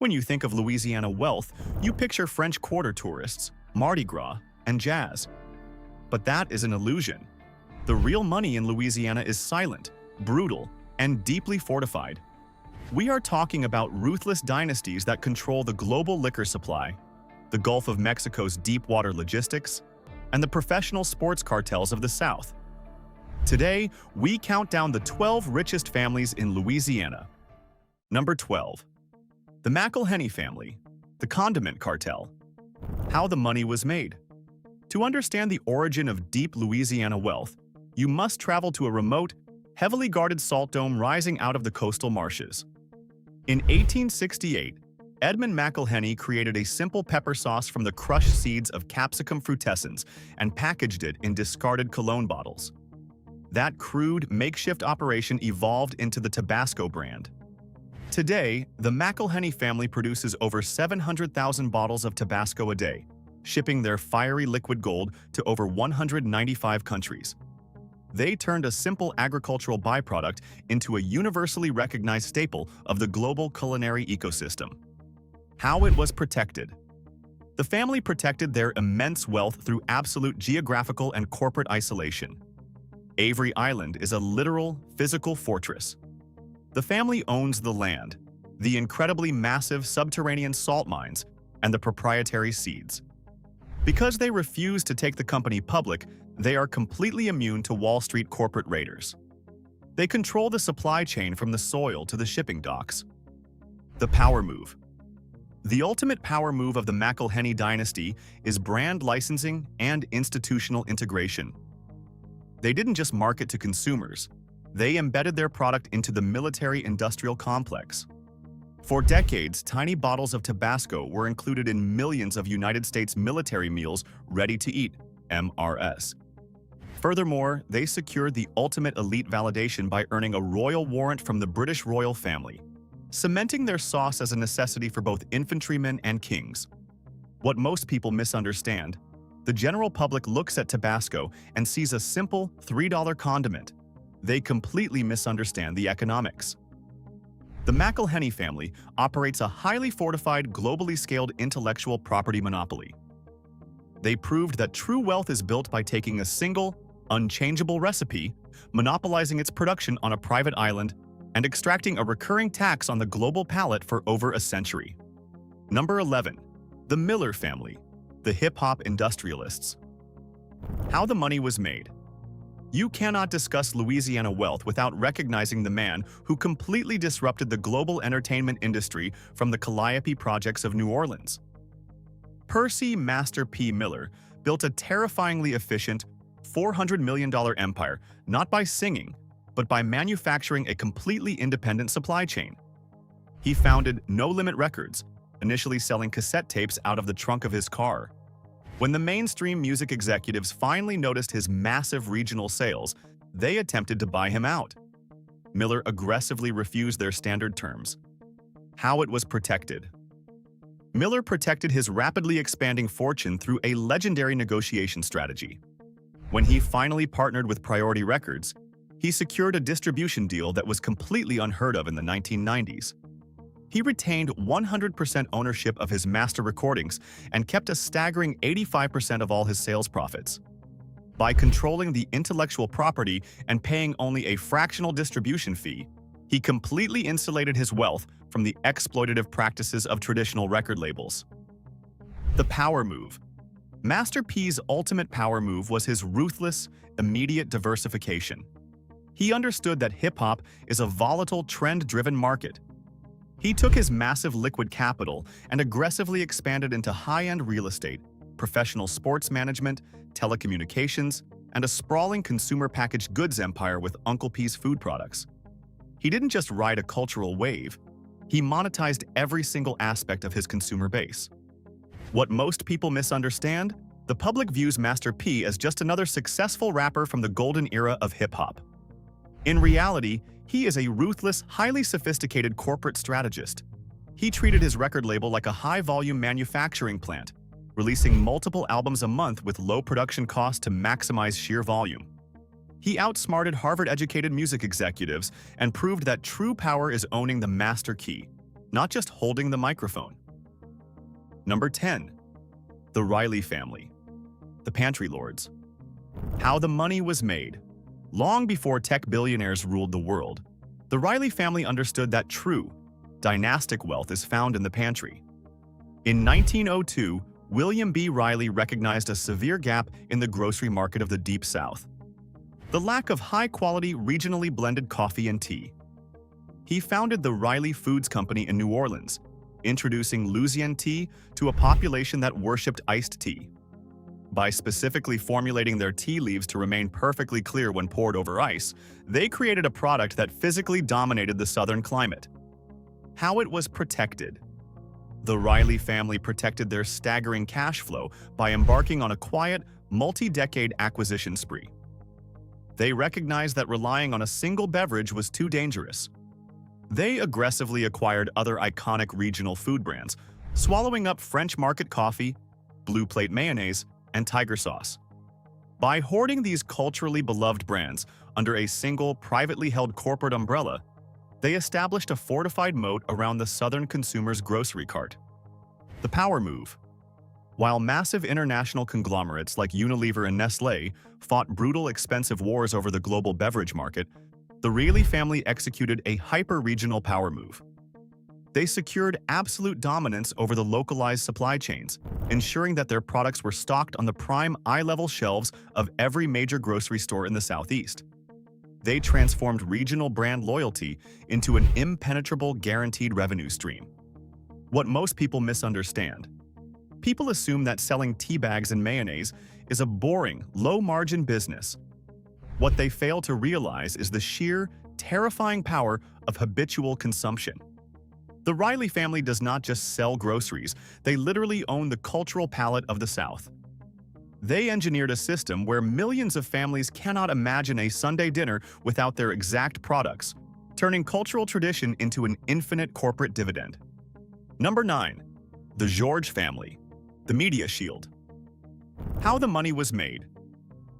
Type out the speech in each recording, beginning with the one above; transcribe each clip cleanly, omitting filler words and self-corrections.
When you think of Louisiana wealth, you picture French Quarter tourists, Mardi Gras, and jazz. But that is an illusion. The real money in Louisiana is silent, brutal, and deeply fortified. We are talking about ruthless dynasties that control the global liquor supply, the Gulf of Mexico's deep-water logistics, and the professional sports cartels of the South. Today, we count down the 12 richest families in Louisiana. Number 12. The Mhenny family, the condiment cartel. How the money was made. To understand the origin of deep Louisiana wealth, you must travel to a remote, heavily guarded salt dome rising out of the coastal marshes. In 1868, Edmund Mhenny created a simple pepper sauce from the crushed seeds of Capsicum frutescens and packaged it in discarded cologne bottles. That crude, makeshift operation evolved into the Tabasco brand. Today, the Mhenny family produces over 700,000 bottles of Tabasco a day, shipping their fiery liquid gold to over 195 countries. They turned a simple agricultural byproduct into a universally recognized staple of the global culinary ecosystem. How it was protected. The family protected their immense wealth through absolute geographical and corporate isolation. Avery Island is a literal, physical fortress. The family owns the land, the incredibly massive subterranean salt mines, and the proprietary seeds. Because they refuse to take the company public, they are completely immune to Wall Street corporate raiders. They control the supply chain from the soil to the shipping docks. The power move. The ultimate power move of the Mhenny dynasty is brand licensing and institutional integration. They didn't just market to consumers. They embedded their product into the military-industrial complex. For decades, tiny bottles of Tabasco were included in millions of United States military meals ready to eat, MRS. Furthermore, they secured the ultimate elite validation by earning a royal warrant from the British royal family, cementing their sauce as a necessity for both infantrymen and kings. What most people misunderstand, the general public looks at Tabasco and sees a simple $3 condiment. They completely misunderstand the economics. The Mhenny family operates a highly fortified, globally scaled intellectual property monopoly. They proved that true wealth is built by taking a single, unchangeable recipe, monopolizing its production on a private island, and extracting a recurring tax on the global palate for over a century. Number 11. The Miller family, the hip-hop industrialists. How the money was made. You cannot discuss Louisiana wealth without recognizing the man who completely disrupted the global entertainment industry from the Calliope projects of New Orleans. Percy Master P. Miller built a terrifyingly efficient, $400 million empire not by singing, but by manufacturing a completely independent supply chain. He founded No Limit Records, initially selling cassette tapes out of the trunk of his car. When the mainstream music executives finally noticed his massive regional sales, they attempted to buy him out. Miller aggressively refused their standard terms. How it was protected. Miller protected his rapidly expanding fortune through a legendary negotiation strategy. When he finally partnered with Priority Records, he secured a distribution deal that was completely unheard of in the 1990s. He retained 100% ownership of his master recordings and kept a staggering 85% of all his sales profits. By controlling the intellectual property and paying only a fractional distribution fee, he completely insulated his wealth from the exploitative practices of traditional record labels. The power move. Master P's ultimate power move was his ruthless, immediate diversification. He understood that hip-hop is a volatile, trend-driven market. He took his massive liquid capital and aggressively expanded into high-end real estate, professional sports management, telecommunications, and a sprawling consumer packaged goods empire with Uncle P's food products. He didn't just ride a cultural wave, he monetized every single aspect of his consumer base. What most people misunderstand, the public views Master P as just another successful rapper from the golden era of hip-hop. In reality, he is a ruthless, highly sophisticated corporate strategist. He treated his record label like a high-volume manufacturing plant, releasing multiple albums a month with low production costs to maximize sheer volume. He outsmarted Harvard-educated music executives and proved that true power is owning the master key, not just holding the microphone. Number 10. The Riley family. The pantry lords. How the money was made. Long before tech billionaires ruled the world, the Riley family understood that true, dynastic wealth is found in the pantry. In 1902, William B. Riley recognized a severe gap in the grocery market of the Deep South: the lack of high-quality, regionally blended coffee and tea. He founded the Riley Foods Company in New Orleans, introducing Louisiana tea to a population that worshipped iced tea. By specifically formulating their tea leaves to remain perfectly clear when poured over ice, they created a product that physically dominated the southern climate. How it was protected. The Riley family protected their staggering cash flow by embarking on a quiet, multi-decade acquisition spree. They recognized that relying on a single beverage was too dangerous. They aggressively acquired other iconic regional food brands, swallowing up French market coffee, Blue Plate mayonnaise, and Tiger sauce. By hoarding these culturally beloved brands under a single, privately held corporate umbrella, they established a fortified moat around the Southern consumer's grocery cart. The power move. While massive international conglomerates like Unilever and Nestlé fought brutal, expensive wars over the global beverage market, the Riley family executed a hyper-regional power move. They secured absolute dominance over the localized supply chains, ensuring that their products were stocked on the prime eye-level shelves of every major grocery store in the Southeast. They transformed regional brand loyalty into an impenetrable guaranteed revenue stream. What most people misunderstand. People assume that selling tea bags and mayonnaise is a boring, low-margin business. What they fail to realize is the sheer, terrifying power of habitual consumption. The Riley family does not just sell groceries, they literally own the cultural palate of the South. They engineered a system where millions of families cannot imagine a Sunday dinner without their exact products, turning cultural tradition into an infinite corporate dividend. Number 9. The George family. The media shield. How the money was made.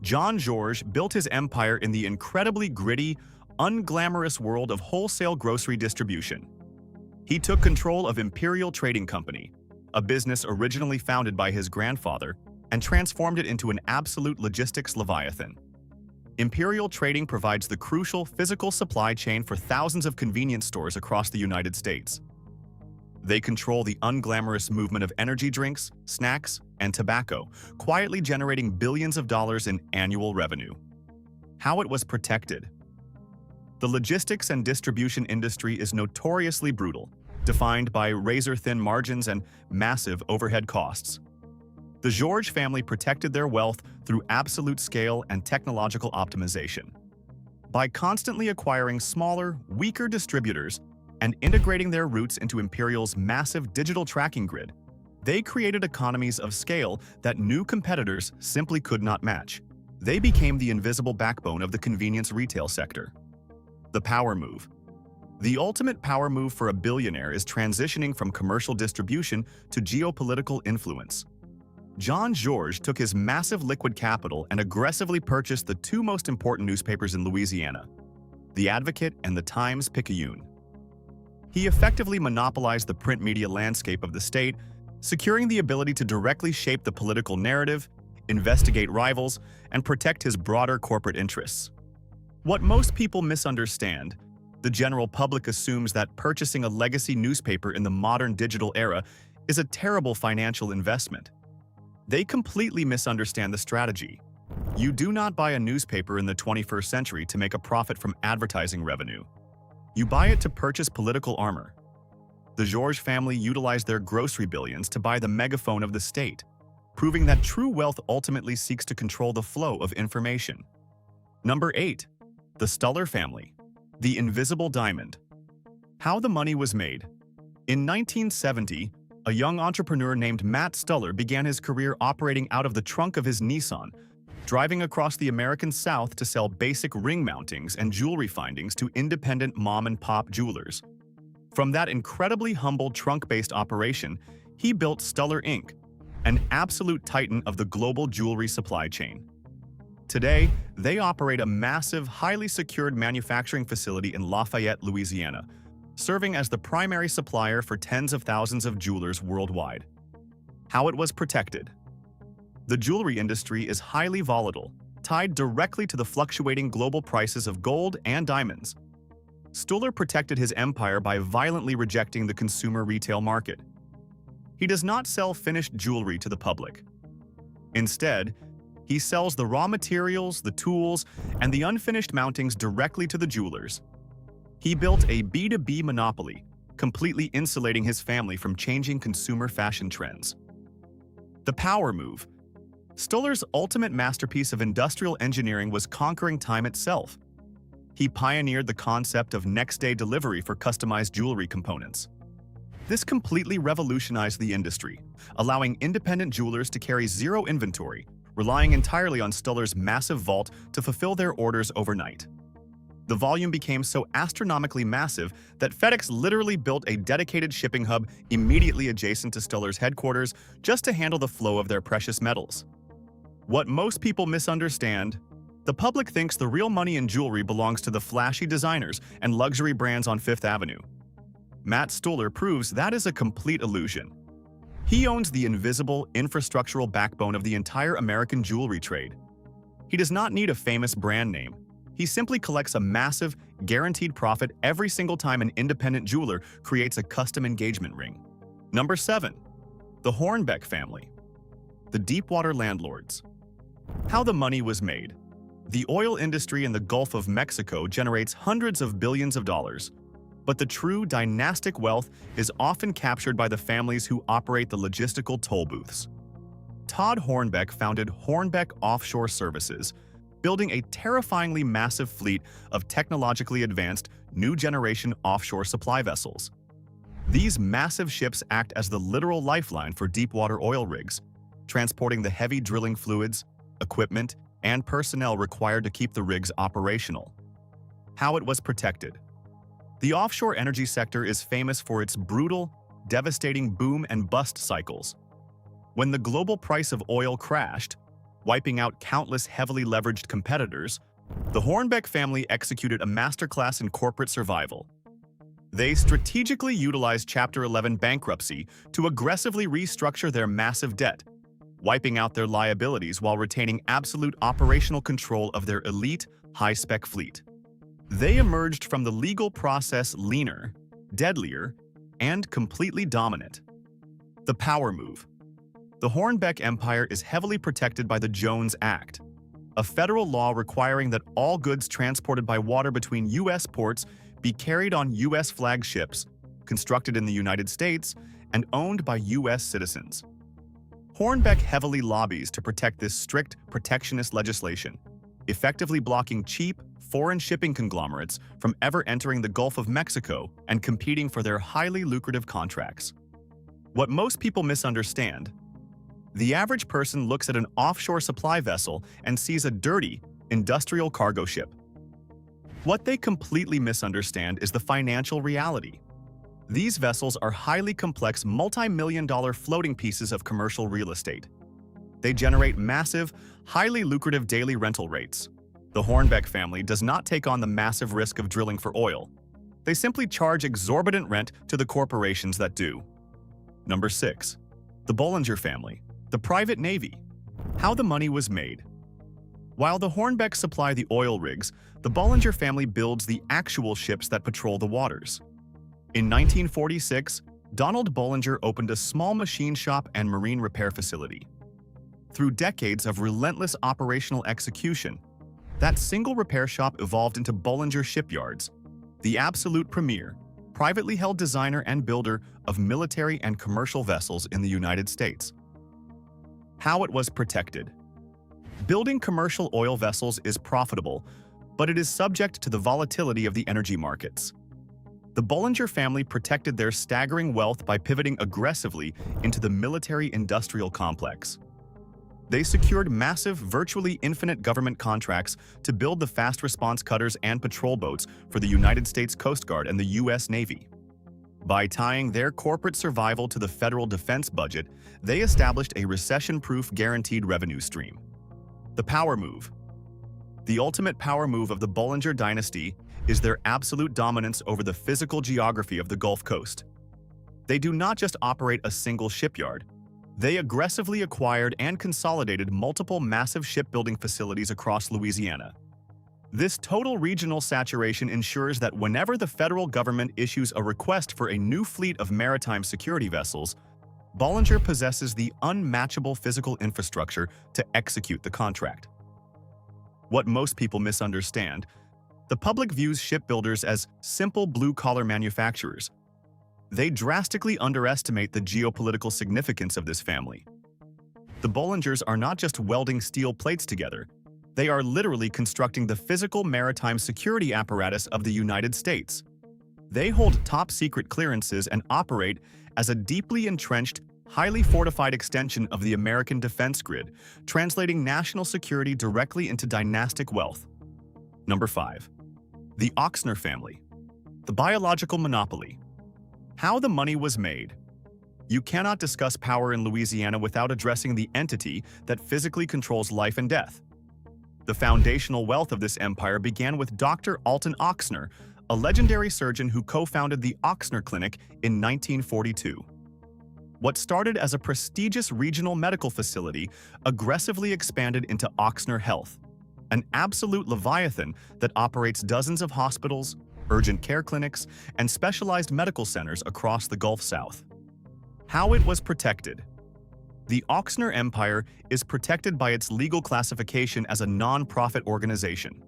John George built his empire in the incredibly gritty, unglamorous world of wholesale grocery distribution. He took control of Imperial Trading Company, a business originally founded by his grandfather, and transformed it into an absolute logistics leviathan. Imperial Trading provides the crucial physical supply chain for thousands of convenience stores across the United States. They control the unglamorous movement of energy drinks, snacks, and tobacco, quietly generating billions of dollars in annual revenue. How it was protected. The logistics and distribution industry is notoriously brutal, defined by razor-thin margins and massive overhead costs. The George family protected their wealth through absolute scale and technological optimization. By constantly acquiring smaller, weaker distributors and integrating their routes into Imperial's massive digital tracking grid, they created economies of scale that new competitors simply could not match. They became the invisible backbone of the convenience retail sector. The power move. The ultimate power move for a billionaire is transitioning from commercial distribution to geopolitical influence. John George took his massive liquid capital and aggressively purchased the two most important newspapers in Louisiana, The Advocate and the Times-Picayune. He effectively monopolized the print media landscape of the state, securing the ability to directly shape the political narrative, investigate rivals, and protect his broader corporate interests. What most people misunderstand, the general public assumes that purchasing a legacy newspaper in the modern digital era is a terrible financial investment. They completely misunderstand the strategy. You do not buy a newspaper in the 21st century to make a profit from advertising revenue. You buy it to purchase political armor. The George family utilized their grocery billions to buy the megaphone of the state, proving that true wealth ultimately seeks to control the flow of information. Number 8. The Stuller family. The invisible diamond. How the money was made. In 1970, a young entrepreneur named Matt Stuller began his career operating out of the trunk of his Nissan, driving across the American South to sell basic ring mountings and jewelry findings to independent mom-and-pop jewelers. From that incredibly humble trunk-based operation, he built Stuller Inc., an absolute titan of the global jewelry supply chain. Today, they operate a massive, highly secured manufacturing facility in Lafayette, Louisiana, serving as the primary supplier for tens of thousands of jewelers worldwide. How it was protected. The jewelry industry is highly volatile, tied directly to the fluctuating global prices of gold and diamonds. Stoller protected his empire by violently rejecting the consumer retail market. He does not sell finished jewelry to the public. Instead, he sells the raw materials, the tools, and the unfinished mountings directly to the jewelers. He built a B2B monopoly, completely insulating his family from changing consumer fashion trends. The power move. Stoller's ultimate masterpiece of industrial engineering was conquering time itself. He pioneered the concept of next-day delivery for customized jewelry components. This completely revolutionized the industry, allowing independent jewelers to carry zero inventory, relying entirely on Stoller's massive vault to fulfill their orders overnight. The volume became so astronomically massive that FedEx literally built a dedicated shipping hub immediately adjacent to Stoller's headquarters just to handle the flow of their precious metals. What most people misunderstand: the public thinks the real money in jewelry belongs to the flashy designers and luxury brands on Fifth Avenue. Matt Stoller proves that is a complete illusion. He owns the invisible, infrastructural backbone of the entire American jewelry trade. He does not need a famous brand name. He simply collects a massive, guaranteed profit every single time an independent jeweler creates a custom engagement ring. Number 7. The Hornbeck family. The Deepwater Landlords. How the money was made. The oil industry in the Gulf of Mexico generates hundreds of billions of dollars. But the true dynastic wealth is often captured by the families who operate the logistical toll booths. Todd Hornbeck founded Hornbeck Offshore Services, building a terrifyingly massive fleet of technologically advanced, new-generation offshore supply vessels. These massive ships act as the literal lifeline for deepwater oil rigs, transporting the heavy drilling fluids, equipment, and personnel required to keep the rigs operational. How it was protected. The offshore energy sector is famous for its brutal, devastating boom and bust cycles. When the global price of oil crashed, wiping out countless heavily leveraged competitors, the Hornbeck family executed a masterclass in corporate survival. They strategically utilized Chapter 11 bankruptcy to aggressively restructure their massive debt, wiping out their liabilities while retaining absolute operational control of their elite, high-spec fleet. They emerged from the legal process leaner, deadlier, and completely dominant. The power move. The Hornbeck Empire is heavily protected by the Jones Act, a federal law requiring that all goods transported by water between U.S. ports be carried on U.S. flagged ships, constructed in the United States, and owned by U.S. citizens. Hornbeck heavily lobbies to protect this strict protectionist legislation, effectively blocking cheap, foreign shipping conglomerates from ever entering the Gulf of Mexico and competing for their highly lucrative contracts. What most people misunderstand: the average person looks at an offshore supply vessel and sees a dirty, industrial cargo ship. What they completely misunderstand is the financial reality. These vessels are highly complex, multi-million-dollar floating pieces of commercial real estate. They generate massive, highly lucrative daily rental rates. The Hornbeck family does not take on the massive risk of drilling for oil. They simply charge exorbitant rent to the corporations that do. Number 6. The Bollinger family. The private navy. How the money was made. While the Hornbecks supply the oil rigs, the Bollinger family builds the actual ships that patrol the waters. In 1946, Donald Bollinger opened a small machine shop and marine repair facility. Through decades of relentless operational execution, that single repair shop evolved into Bollinger Shipyards, the absolute premier, privately held designer and builder of military and commercial vessels in the United States. How it was protected. Building commercial oil vessels is profitable, but it is subject to the volatility of the energy markets. The Bollinger family protected their staggering wealth by pivoting aggressively into the military-industrial complex. They secured massive, virtually infinite government contracts to build the fast response cutters and patrol boats for the United States Coast Guard and the U.S. Navy. By tying their corporate survival to the federal defense budget, they established a recession-proof guaranteed revenue stream. The power move. The ultimate power move of the Bollinger dynasty is their absolute dominance over the physical geography of the Gulf Coast. They do not just operate a single shipyard. They aggressively acquired and consolidated multiple massive shipbuilding facilities across Louisiana. This total regional saturation ensures that whenever the federal government issues a request for a new fleet of maritime security vessels, Bollinger possesses the unmatchable physical infrastructure to execute the contract. What most people misunderstand: the public views shipbuilders as simple blue-collar manufacturers. They drastically underestimate the geopolitical significance of this family. The Bollingers are not just welding steel plates together. They are literally constructing the physical maritime security apparatus of the United States. They hold top-secret clearances and operate as a deeply entrenched, highly fortified extension of the American defense grid, translating national security directly into dynastic wealth. Number 5. The Oxner family. The biological monopoly. How the money was made. You cannot discuss power in Louisiana without addressing the entity that physically controls life and death. The foundational wealth of this empire began with Dr. Alton Oxner, a legendary surgeon who co-founded the Oxner Clinic in 1942. What started as a prestigious regional medical facility aggressively expanded into Oxner Health, an absolute leviathan that operates dozens of hospitals, urgent care clinics, and specialized medical centers across the Gulf South. How it was protected. The Oxner Empire is protected by its legal classification as a non-profit organization.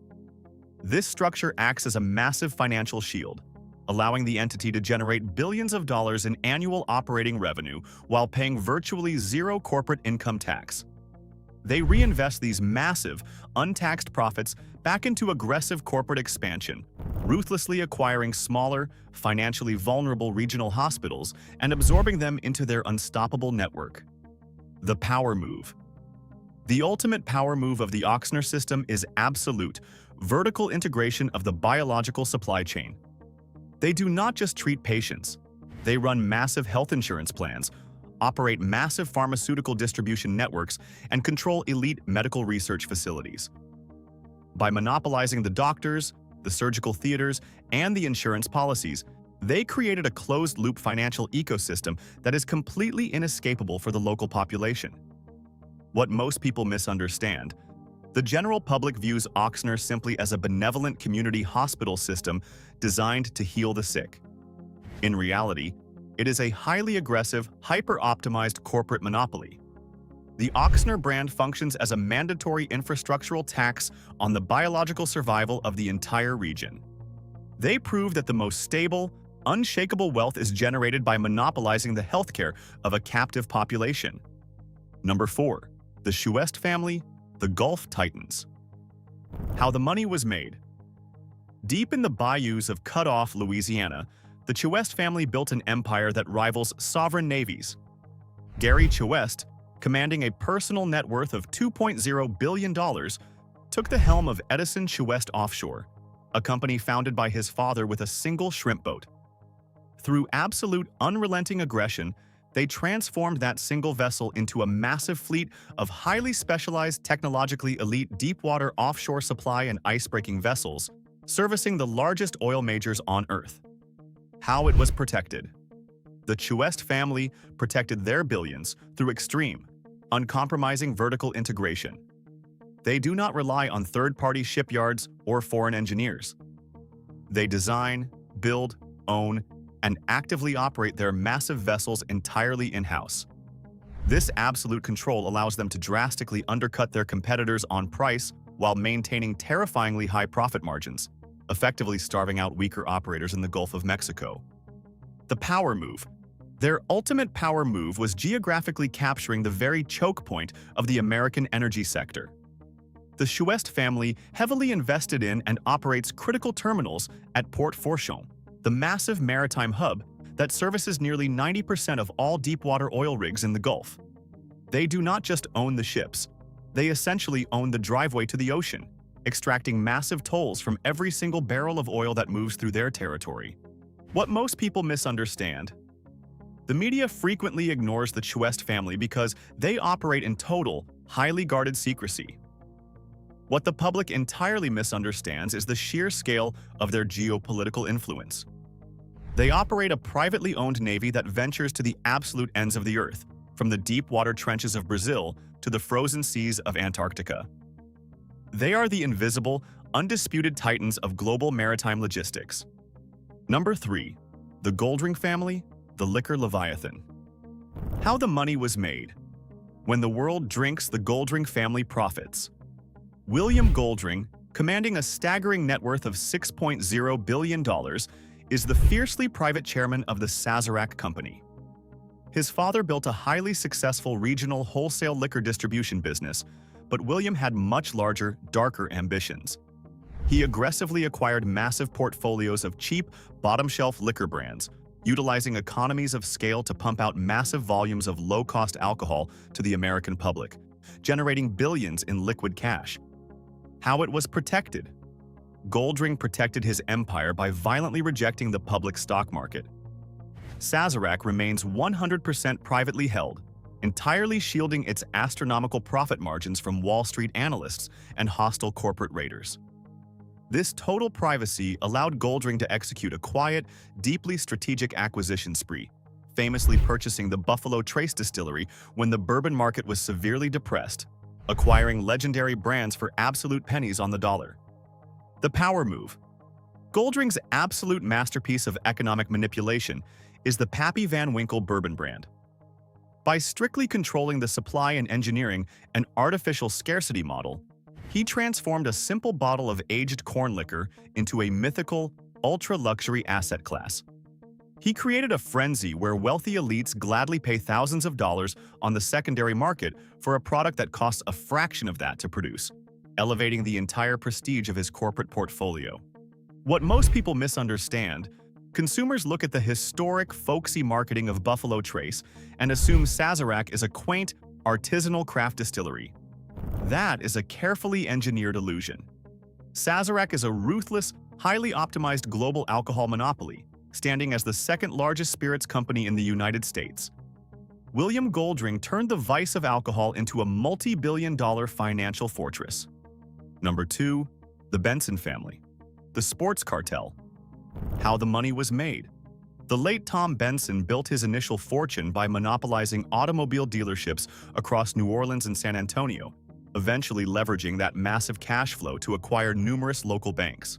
This structure acts as a massive financial shield, allowing the entity to generate billions of dollars in annual operating revenue while paying virtually zero corporate income tax. They reinvest these massive, untaxed profits back into aggressive corporate expansion, ruthlessly acquiring smaller, financially vulnerable regional hospitals and absorbing them into their unstoppable network. The power move. The ultimate power move of the Oxner system is absolute, vertical integration of the biological supply chain. They do not just treat patients. They run massive health insurance plans, operate massive pharmaceutical distribution networks, and control elite medical research facilities. By monopolizing the doctors, the surgical theaters, and the insurance policies, they created a closed-loop financial ecosystem that is completely inescapable for the local population. What most people misunderstand: the general public views Oxner simply as a benevolent community hospital system designed to heal the sick. In reality, it is a highly aggressive, hyper-optimized corporate monopoly. The Oxner brand functions as a mandatory infrastructural tax on the biological survival of the entire region. They prove that the most stable, unshakable wealth is generated by monopolizing the healthcare of a captive population. Number 4. The Chuest family, the Gulf Titans. How the money was made. Deep in the bayous of cut-off Louisiana, the Chuest family built an empire that rivals sovereign navies. Gary Chuest, commanding a personal net worth of $2.0 billion, took the helm of Edison Chuest Offshore, a company founded by his father with a single shrimp boat. Through absolute unrelenting aggression, they transformed that single vessel into a massive fleet of highly specialized, technologically elite deepwater offshore supply and ice-breaking vessels, servicing the largest oil majors on Earth. How it was protected. The Chuest family protected their billions through extreme, uncompromising vertical integration. They do not rely on third-party shipyards or foreign engineers. They design, build, own, and actively operate their massive vessels entirely in-house. This absolute control allows them to drastically undercut their competitors on price while maintaining terrifyingly high profit margins, effectively starving out weaker operators in the Gulf of Mexico. The power move. Their ultimate power move was geographically capturing the very choke point of the American energy sector. The Chuest family heavily invested in and operates critical terminals at Port Fourchon, the massive maritime hub that services nearly 90% of all deepwater oil rigs in the Gulf. They do not just own the ships. They essentially own the driveway to the ocean, extracting massive tolls from every single barrel of oil that moves through their territory. What most people misunderstand. The media frequently ignores the Chuest family because they operate in total, highly guarded secrecy. What the public entirely misunderstands is the sheer scale of their geopolitical influence. They operate a privately owned navy that ventures to the absolute ends of the earth, from the deep water trenches of Brazil to the frozen seas of Antarctica. They are the invisible, undisputed titans of global maritime logistics. Number 3. The Goldring family, the liquor leviathan. How the money was made. When the world drinks, the Goldring family profits. William Goldring, commanding a staggering net worth of $6.0 billion, is the fiercely private chairman of the Sazerac Company. His father built a highly successful regional wholesale liquor distribution business, but William had much larger, darker ambitions. He aggressively acquired massive portfolios of cheap, bottom-shelf liquor brands, utilizing economies of scale to pump out massive volumes of low-cost alcohol to the American public, generating billions in liquid cash. How it was protected. Goldring protected his empire by violently rejecting the public stock market. Sazerac remains 100% privately held, entirely shielding its astronomical profit margins from Wall Street analysts and hostile corporate raiders. This total privacy allowed Goldring to execute a quiet, deeply strategic acquisition spree, famously purchasing the Buffalo Trace distillery when the bourbon market was severely depressed, acquiring legendary brands for absolute pennies on the dollar. The power move. Goldring's absolute masterpiece of economic manipulation is the Pappy Van Winkle bourbon brand. By strictly controlling the supply and engineering an artificial scarcity model, he transformed a simple bottle of aged corn liquor into a mythical, ultra-luxury asset class. He created a frenzy where wealthy elites gladly pay thousands of dollars on the secondary market for a product that costs a fraction of that to produce, elevating the entire prestige of his corporate portfolio. What most people misunderstand: consumers look at the historic, folksy marketing of Buffalo Trace and assume Sazerac is a quaint, artisanal craft distillery. That is a carefully engineered illusion. Sazerac is a ruthless, highly optimized global alcohol monopoly, standing as the second-largest spirits company in the United States. William Goldring turned the vice of alcohol into a multi-billion-dollar financial fortress. Number 2. The Benson family, the sports cartel. How the money was made. The late Tom Benson built his initial fortune by monopolizing automobile dealerships across New Orleans and San Antonio, eventually leveraging that massive cash flow to acquire numerous local banks.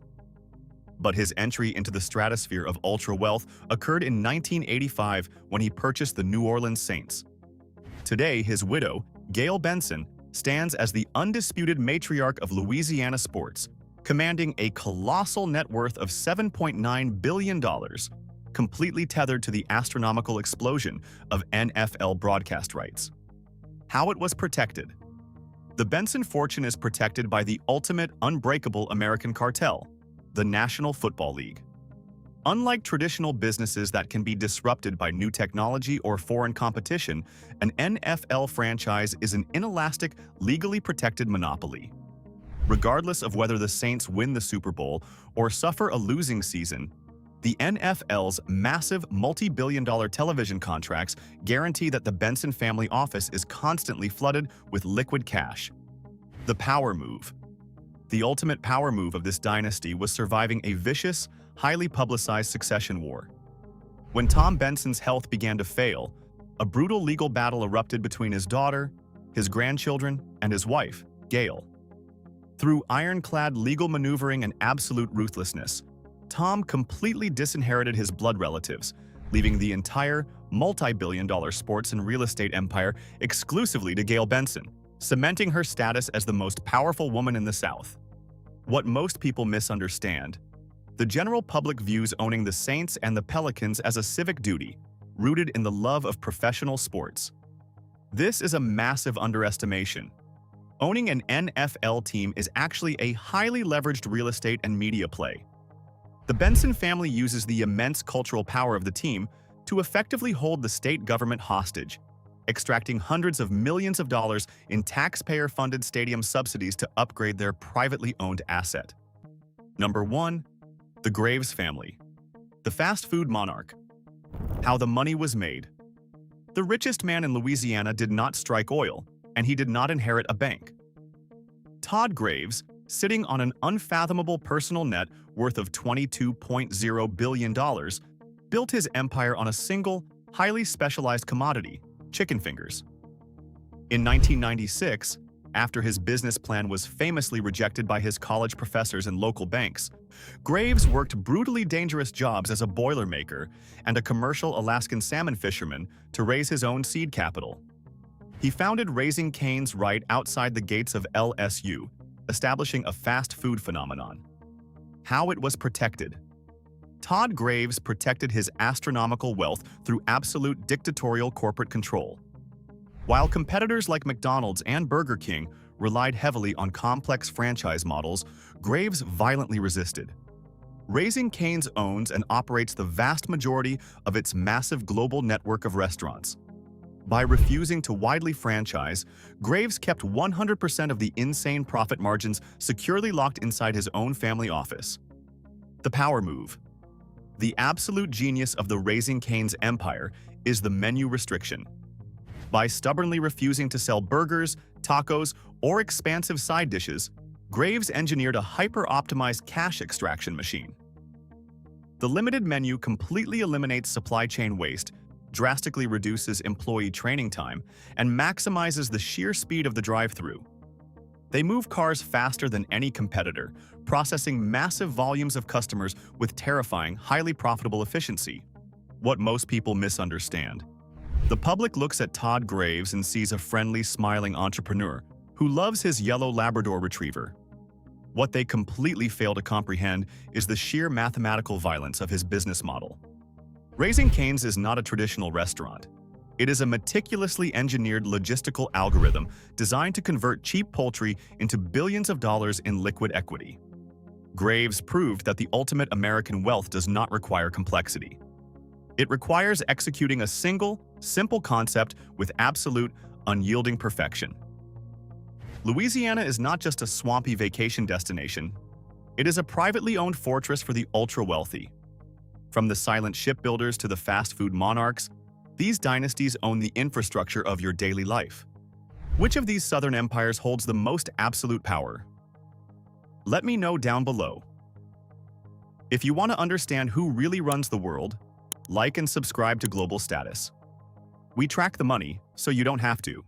But his entry into the stratosphere of ultra-wealth occurred in 1985 when he purchased the New Orleans Saints. Today, his widow, Gail Benson, stands as the undisputed matriarch of Louisiana sports, commanding a colossal net worth of $7.9 billion, completely tethered to the astronomical explosion of NFL broadcast rights. How it was protected. The Benson fortune is protected by the ultimate unbreakable American cartel, the National Football League. Unlike traditional businesses that can be disrupted by new technology or foreign competition, an NFL franchise is an inelastic, legally protected monopoly. Regardless of whether the Saints win the Super Bowl or suffer a losing season, the NFL's massive multi-billion-dollar television contracts guarantee that the Benson family office is constantly flooded with liquid cash. The power move. The ultimate power move of this dynasty was surviving a vicious, highly publicized succession war. When Tom Benson's health began to fail, a brutal legal battle erupted between his daughter, his grandchildren, and his wife, Gail. Through ironclad legal maneuvering and absolute ruthlessness, Tom completely disinherited his blood relatives, leaving the entire multi-billion-dollar sports and real estate empire exclusively to Gail Benson, cementing her status as the most powerful woman in the South. What most people misunderstand: the general public views owning the Saints and the Pelicans as a civic duty, rooted in the love of professional sports. This is a massive underestimation. Owning an NFL team is actually a highly leveraged real estate and media play. The Benson family uses the immense cultural power of the team to effectively hold the state government hostage, extracting hundreds of millions of dollars in taxpayer-funded stadium subsidies to upgrade their privately owned asset. Number 1. The Graves family, the fast food monarch. How the money was made. The richest man in Louisiana did not strike oil, and he did not inherit a bank. Todd Graves, sitting on an unfathomable personal net worth of $22.0 billion, built his empire on a single, highly specialized commodity, chicken fingers. In 1996, after his business plan was famously rejected by his college professors and local banks, Graves worked brutally dangerous jobs as a boilermaker and a commercial Alaskan salmon fisherman to raise his own seed capital. He founded Raising Cane's right outside the gates of LSU, establishing a fast food phenomenon. How it was protected. Todd Graves protected his astronomical wealth through absolute dictatorial corporate control. While competitors like McDonald's and Burger King relied heavily on complex franchise models, Graves violently resisted. Raising Cane's owns and operates the vast majority of its massive global network of restaurants. By refusing to widely franchise, Graves kept 100% of the insane profit margins securely locked inside his own family office. The power move. The absolute genius of the Raising Cane's empire is the menu restriction. By stubbornly refusing to sell burgers, tacos, or expansive side dishes, Graves engineered a hyper-optimized cash extraction machine. The limited menu completely eliminates supply chain waste, drastically reduces employee training time, and maximizes the sheer speed of the drive-thru. They move cars faster than any competitor, processing massive volumes of customers with terrifying, highly profitable efficiency. What most people misunderstand. The public looks at Todd Graves and sees a friendly, smiling entrepreneur who loves his yellow Labrador retriever. What they completely fail to comprehend is the sheer mathematical violence of his business model. Raising Cane's is not a traditional restaurant. It is a meticulously engineered logistical algorithm designed to convert cheap poultry into billions of dollars in liquid equity. Graves proved that the ultimate American wealth does not require complexity. It requires executing a single, simple concept with absolute, unyielding perfection. Louisiana is not just a swampy vacation destination. It is a privately owned fortress for the ultra-wealthy. From the silent shipbuilders to the fast food monarchs, these dynasties own the infrastructure of your daily life. Which of these southern empires holds the most absolute power? Let me know down below. If you want to understand who really runs the world, like and subscribe to Global Status. We track the money, so you don't have to.